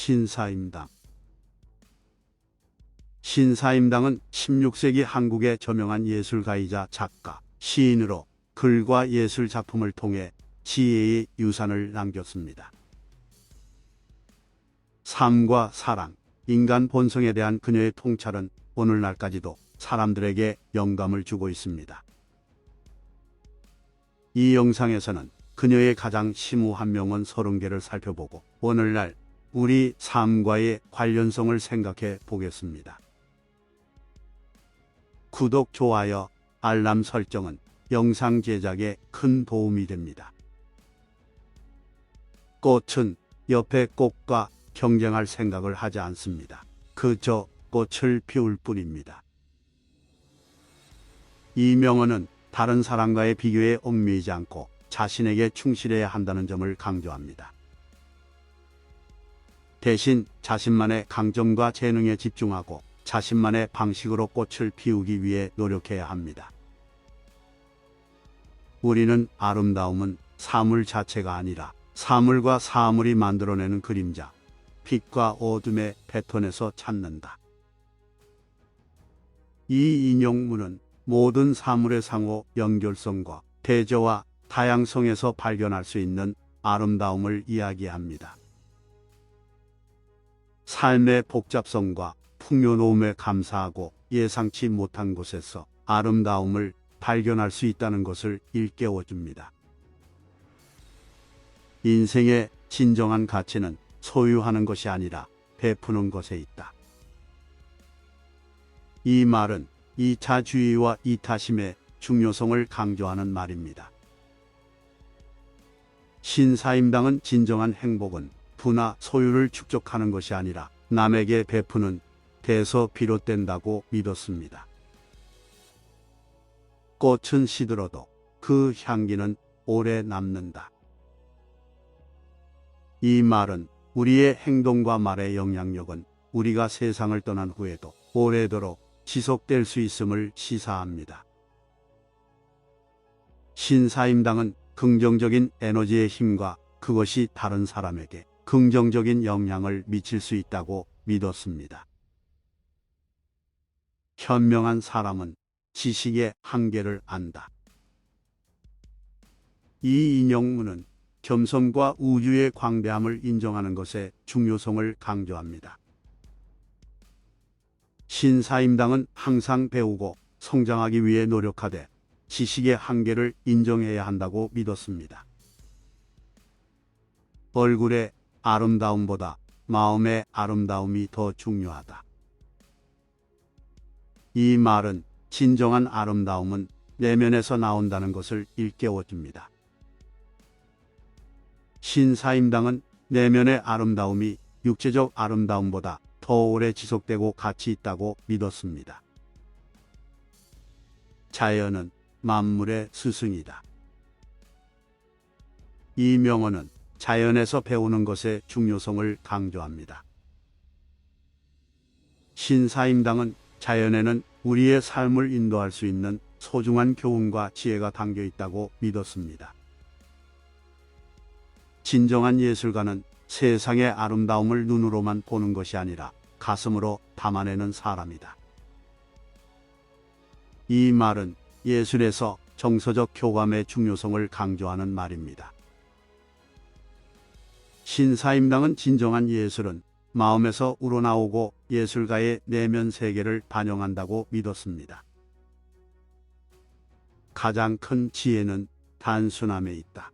신사임당. 신사임당은 16세기 한국의 저명한 예술가이자 작가, 시인으로 글과 예술 작품을 통해 지혜의 유산을 남겼습니다. 삶과 사랑, 인간 본성에 대한 그녀의 통찰은 오늘날까지도 사람들에게 영감을 주고 있습니다. 이 영상에서는 그녀의 가장 심오한 명언 30개를 살펴보고 오늘날 우리 삶과의 관련성을 생각해 보겠습니다. 구독, 좋아요, 알람 설정은 영상 제작에 큰 도움이 됩니다. 꽃은 옆의 꽃과 경쟁할 생각을 하지 않습니다. 그저 꽃을 피울 뿐입니다. 이 명언은 다른 사람과의 비교에 얽매이지 않고 자신에게 충실해야 한다는 점을 강조합니다. 대신 자신만의 강점과 재능에 집중하고 자신만의 방식으로 꽃을 피우기 위해 노력해야 합니다. 우리는 아름다움은 사물 자체가 아니라 사물과 사물이 만들어내는 그림자, 빛과 어둠의 패턴에서 찾는다. 이 인용문은 모든 사물의 상호 연결성과 대조와 다양성에서 발견할 수 있는 아름다움을 이야기합니다. 삶의 복잡성과 풍요로움에 감사하고 예상치 못한 곳에서 아름다움을 발견할 수 있다는 것을 일깨워줍니다. 인생의 진정한 가치는 소유하는 것이 아니라 베푸는 것에 있다. 이 말은 이타주의와 이타심의 중요성을 강조하는 말입니다. 신사임당은 진정한 행복은 부나 소유를 축적하는 것이 아니라 남에게 베푸는 데서 비롯된다고 믿었습니다. 꽃은 시들어도 그 향기는 오래 남는다. 이 말은 우리의 행동과 말의 영향력은 우리가 세상을 떠난 후에도 오래도록 지속될 수 있음을 시사합니다. 신사임당은 긍정적인 에너지의 힘과 그것이 다른 사람에게 긍정적인 영향을 미칠 수 있다고 믿었습니다. 현명한 사람은 지식의 한계를 안다. 이 인용문은 겸손과 우주의 광대함을 인정하는 것의 중요성을 강조합니다. 신사임당은 항상 배우고 성장하기 위해 노력하되 지식의 한계를 인정해야 한다고 믿었습니다. 얼굴의 아름다움보다 마음의 아름다움이 더 중요하다. 이 말은 진정한 아름다움은 내면에서 나온다는 것을 일깨워줍니다. 신사임당은 내면의 아름다움이 육체적 아름다움보다 더 오래 지속되고 가치 있다고 믿었습니다. 자연은 만물의 스승이다. 이 명언은 자연에서 배우는 것의 중요성을 강조합니다. 신사임당은 자연에는 우리의 삶을 인도할 수 있는 소중한 교훈과 지혜가 담겨 있다고 믿었습니다. 진정한 예술가는 세상의 아름다움을 눈으로만 보는 것이 아니라 가슴으로 담아내는 사람이다. 이 말은 예술에서 정서적 교감의 중요성을 강조하는 말입니다. 신사임당은 진정한 예술은 마음에서 우러나오고 예술가의 내면 세계를 반영한다고 믿었습니다. 가장 큰 지혜는 단순함에 있다.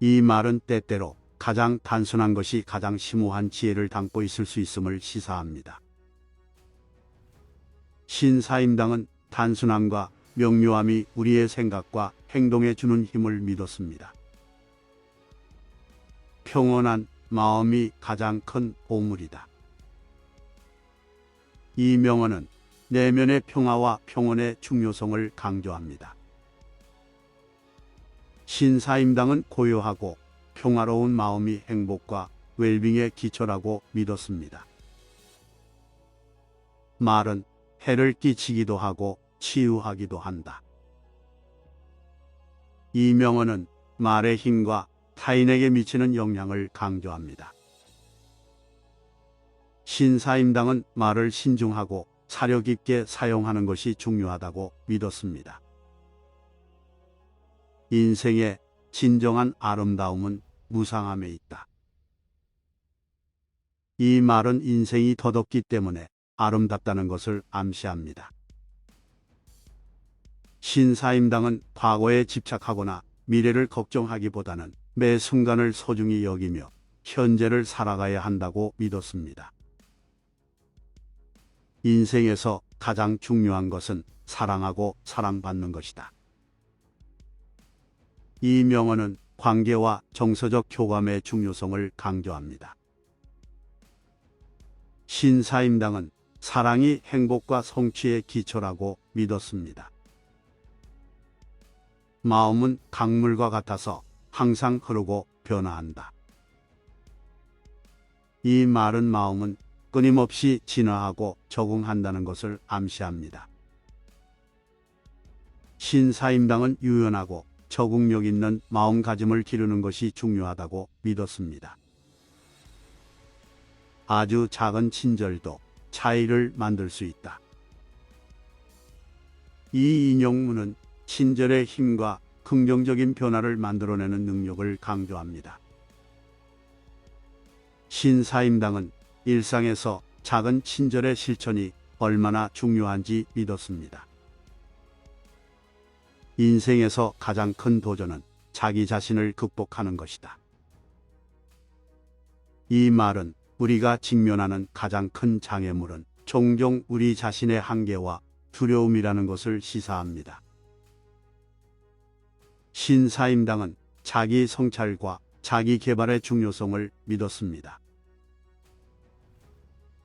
이 말은 때때로 가장 단순한 것이 가장 심오한 지혜를 담고 있을 수 있음을 시사합니다. 신사임당은 단순함과 명료함이 우리의 생각과 행동에 주는 힘을 믿었습니다. 평온한 마음이 가장 큰 보물이다. 이 명언은 내면의 평화와 평온의 중요성을 강조합니다. 신사임당은 고요하고 평화로운 마음이 행복과 웰빙의 기초라고 믿었습니다. 말은 해를 끼치기도 하고 치유하기도 한다. 이 명언은 말의 힘과 타인에게 미치는 영향을 강조합니다. 신사임당은 말을 신중하고 사려 깊게 사용하는 것이 중요하다고 믿었습니다. 인생의 진정한 아름다움은 무상함에 있다. 이 말은 인생이 더덥기 때문에 아름답다는 것을 암시합니다. 신사임당은 과거에 집착하거나 미래를 걱정하기보다는 매 순간을 소중히 여기며 현재를 살아가야 한다고 믿었습니다. 인생에서 가장 중요한 것은 사랑하고 사랑받는 것이다. 이 명언은 관계와 정서적 교감의 중요성을 강조합니다. 신사임당은 사랑이 행복과 성취의 기초라고 믿었습니다. 마음은 강물과 같아서 항상 흐르고 변화한다. 이 말은 마음은 끊임없이 진화하고 적응한다는 것을 암시합니다. 신사임당은 유연하고 적응력 있는 마음가짐을 기르는 것이 중요하다고 믿었습니다. 아주 작은 친절도 차이를 만들 수 있다. 이 인용문은 친절의 힘과 긍정적인 변화를 만들어내는 능력을 강조합니다. 신사임당은 일상에서 작은 친절의 실천이 얼마나 중요한지 믿었습니다. 인생에서 가장 큰 도전은 자기 자신을 극복하는 것이다. 이 말은 우리가 직면하는 가장 큰 장애물은 종종 우리 자신의 한계와 두려움이라는 것을 시사합니다. 신사임당은 자기 성찰과 자기 개발의 중요성을 믿었습니다.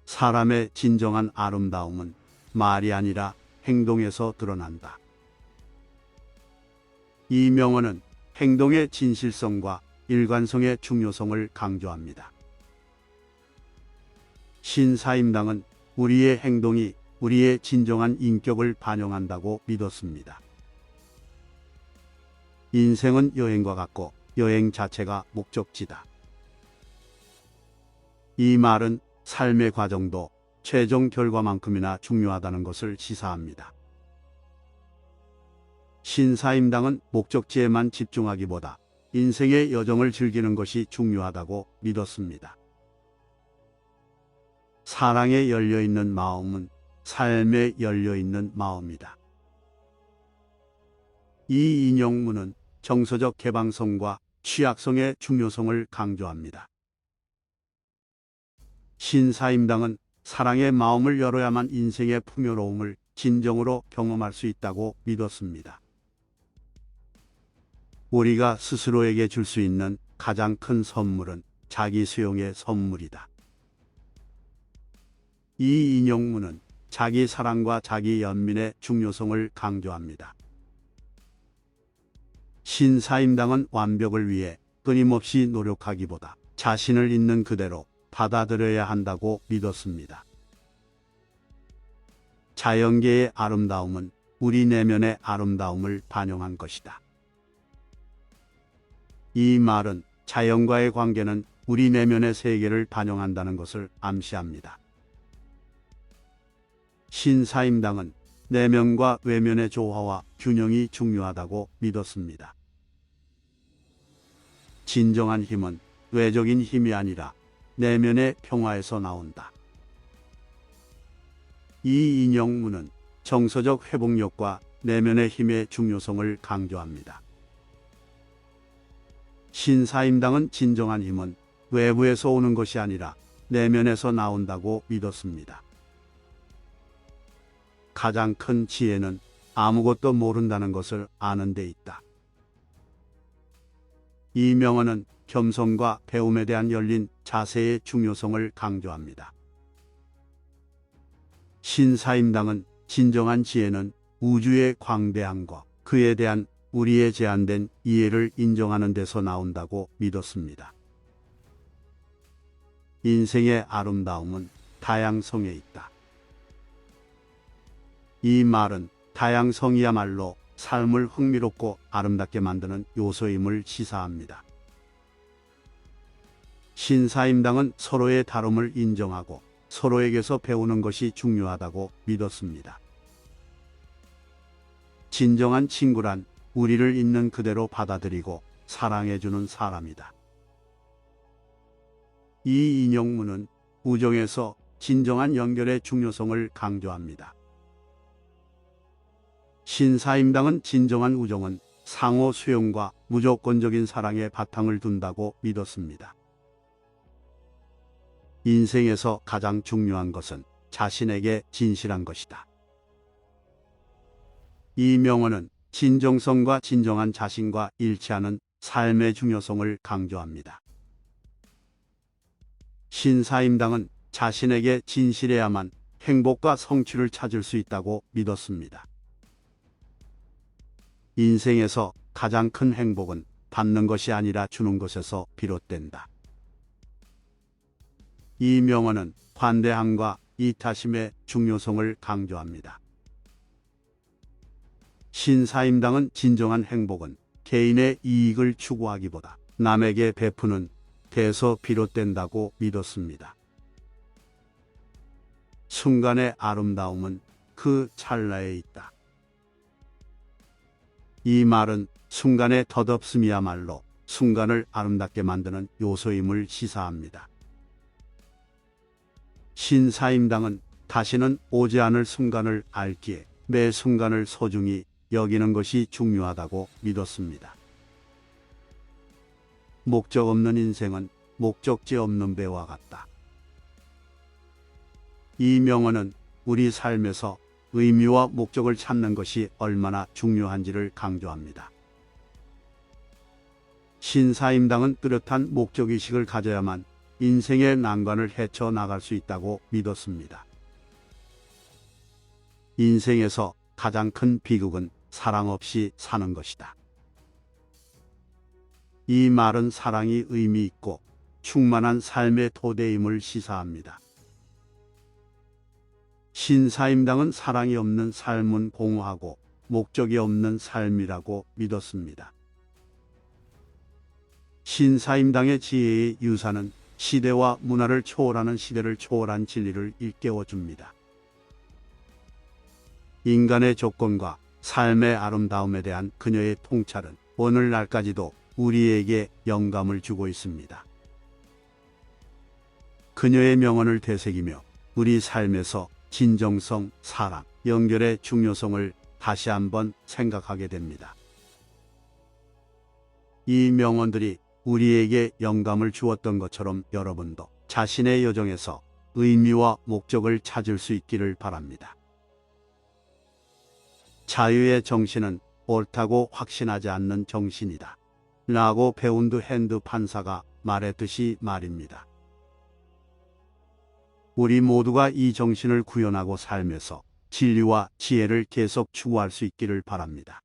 사람의 진정한 아름다움은 말이 아니라 행동에서 드러난다. 이 명언은 행동의 진실성과 일관성의 중요성을 강조합니다. 신사임당은 우리의 행동이 우리의 진정한 인격을 반영한다고 믿었습니다. 인생은 여행과 같고 여행 자체가 목적지다. 이 말은 삶의 과정도 최종 결과만큼이나 중요하다는 것을 시사합니다. 신사임당은 목적지에만 집중하기보다 인생의 여정을 즐기는 것이 중요하다고 믿었습니다. 사랑에 열려있는 마음은 삶에 열려있는 마음이다. 이 인용문은 정서적 개방성과 취약성의 중요성을 강조합니다. 신사임당은 사랑의 마음을 열어야만 인생의 풍요로움을 진정으로 경험할 수 있다고 믿었습니다. 우리가 스스로에게 줄 수 있는 가장 큰 선물은 자기 수용의 선물이다. 이 인용문은 자기 사랑과 자기 연민의 중요성을 강조합니다. 신사임당은 완벽을 위해 끊임없이 노력하기보다 자신을 있는 그대로 받아들여야 한다고 믿었습니다. 자연계의 아름다움은 우리 내면의 아름다움을 반영한 것이다. 이 말은 자연과의 관계는 우리 내면의 세계를 반영한다는 것을 암시합니다. 신사임당은 내면과 외면의 조화와 균형이 중요하다고 믿었습니다. 진정한 힘은 외적인 힘이 아니라 내면의 평화에서 나온다. 이 인용문은 정서적 회복력과 내면의 힘의 중요성을 강조합니다. 신사임당은 진정한 힘은 외부에서 오는 것이 아니라 내면에서 나온다고 믿었습니다. 가장 큰 지혜는 아무것도 모른다는 것을 아는 데 있다. 이 명언은 겸손과 배움에 대한 열린 자세의 중요성을 강조합니다. 신사임당은 진정한 지혜는 우주의 광대함과 그에 대한 우리의 제한된 이해를 인정하는 데서 나온다고 믿었습니다. 인생의 아름다움은 다양성에 있다. 이 말은 다양성이야말로 삶을 흥미롭고 아름답게 만드는 요소임을 시사합니다. 신사임당은 서로의 다름을 인정하고 서로에게서 배우는 것이 중요하다고 믿었습니다. 진정한 친구란 우리를 있는 그대로 받아들이고 사랑해주는 사람이다. 이 인용문은 우정에서 진정한 연결의 중요성을 강조합니다. 신사임당은 진정한 우정은 상호 수용과 무조건적인 사랑에 바탕을 둔다고 믿었습니다. 인생에서 가장 중요한 것은 자신에게 진실한 것이다. 이 명언은 진정성과 진정한 자신과 일치하는 삶의 중요성을 강조합니다. 신사임당은 자신에게 진실해야만 행복과 성취를 찾을 수 있다고 믿었습니다. 인생에서 가장 큰 행복은 받는 것이 아니라 주는 것에서 비롯된다. 이 명언은 관대함과 이타심의 중요성을 강조합니다. 신사임당은 진정한 행복은 개인의 이익을 추구하기보다 남에게 베푸는 데서 비롯된다고 믿었습니다. 순간의 아름다움은 그 찰나에 있다. 이 말은 순간의 덧없음이야말로 순간을 아름답게 만드는 요소임을 시사합니다. 신사임당은 다시는 오지 않을 순간을 알기에 매 순간을 소중히 여기는 것이 중요하다고 믿었습니다. 목적 없는 인생은 목적지 없는 배와 같다. 이 명언은 우리 삶에서 의미와 목적을 찾는 것이 얼마나 중요한지를 강조합니다. 신사임당은 뚜렷한 목적의식을 가져야만 인생의 난관을 헤쳐나갈 수 있다고 믿었습니다. 인생에서 가장 큰 비극은 사랑 없이 사는 것이다. 이 말은 사랑이 의미 있고 충만한 삶의 토대임을 시사합니다. 신사임당은 사랑이 없는 삶은 공허하고 목적이 없는 삶이라고 믿었습니다. 신사임당의 지혜의 유산은 시대와 문화를 초월하는 시대를 초월한 진리를 일깨워줍니다. 인간의 조건과 삶의 아름다움에 대한 그녀의 통찰은 오늘날까지도 우리에게 영감을 주고 있습니다. 그녀의 명언을 되새기며 우리 삶에서 진정성, 사랑, 연결의 중요성을 다시 한번 생각하게 됩니다. 이 명언들이 우리에게 영감을 주었던 것처럼 여러분도 자신의 여정에서 의미와 목적을 찾을 수 있기를 바랍니다. 자유의 정신은 옳다고 확신하지 않는 정신이다. 라고 베운드 핸드 판사가 말했듯이 말입니다. 우리 모두가 이 정신을 구현하고 삶에서 진리와 지혜를 계속 추구할 수 있기를 바랍니다.